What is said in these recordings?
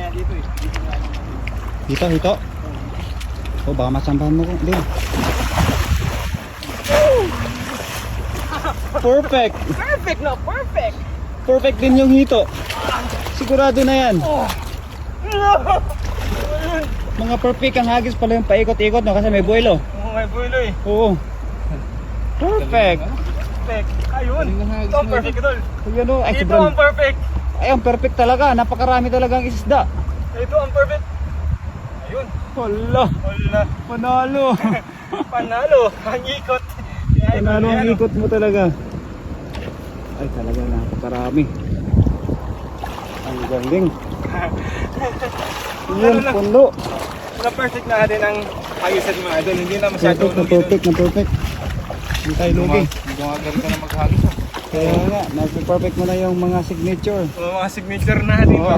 yan dito eh. Dito nga lang. Hito, hito. Oh, baka matsambahan mo ko. Din. Perfect. Perfect no, perfect. Perfect din yung hito. Sigurado na yan. Mga perfect ang hagis pala yung paikot-ikot no kasi may buwelo. Oo, may bulo eh. Oo. Perfect. Perfect. Ayun. Ito ang perfect idol. Ayan o. Ay, Ito sobrang. ang perfect. Ay, ang perfect talaga. Napakarami talagang isda. Ito ang perfect. Ayun. Wala. Wala. Panalo. Panalo. Ang ikot. Panalo ang ikot mo talaga. Ay, talaga napakarami. Ang galing. Yan, pundo. Na perfect na natin ang hagisan mga idol. Hindi na masyadong Perfect na perfect. Hindi tayo lugi. Gumagaling ka na maghagis. Kaya nga, nasa-perfect mo na yung mga signature. Mga signature natin ba?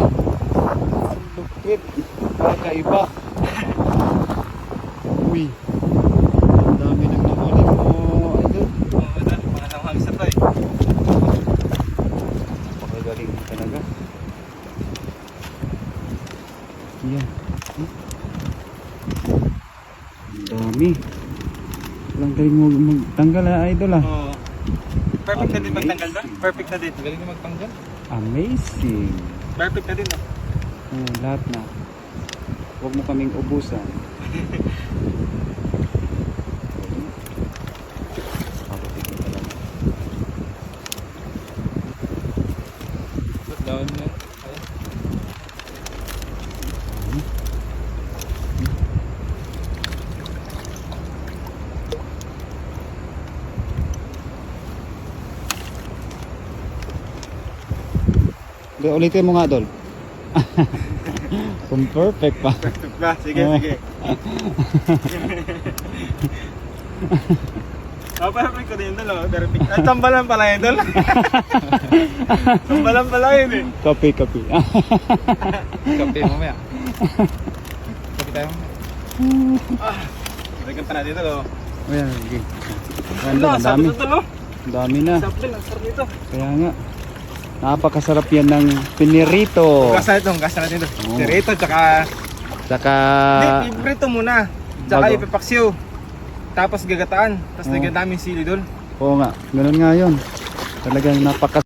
Ang lupit. Kakaiba. Uy. Ang dami nang nahuli mo, idol. Oo, idol. Mga nang hagis na tayo. Napakagaling mo talaga. Yan. Ang dami. Walang galing mo magtanggal ha, idol ah. Oo. Perfect na din magtanggal doon. Perfect na din. Galing na magtanggal. Amazing. Perfect na din. Lahat na. Huwag mo kaming ubusan. Down na. Ulitin mo nga, Dol. Kung perfect pa. Perfect ba? Sige, Oo. sige. Perfect ko din doon. Perfect. Ay, tambalan pala yun doon. Tambalan pala yun eh. Kape, kape. Kape mamaya. Kape tayo mamaya. Lagyan pa natin ito. Ayan, sige. Ayan, Wala, ang dami. sarap ito no? Ang dami na. Sarap din, ang sarap nito. Kaya nga. Napakasarap yan ng pinirito. Gasa natin ito. Oo. Dirito, tsaka... Saka... Hindi, iprito muna. Tsaka Bago. ipipaksiw. Tapos gagataan. Tapos Oo. lagyan namin sili doon. Oo nga, ganun nga yun. Talagang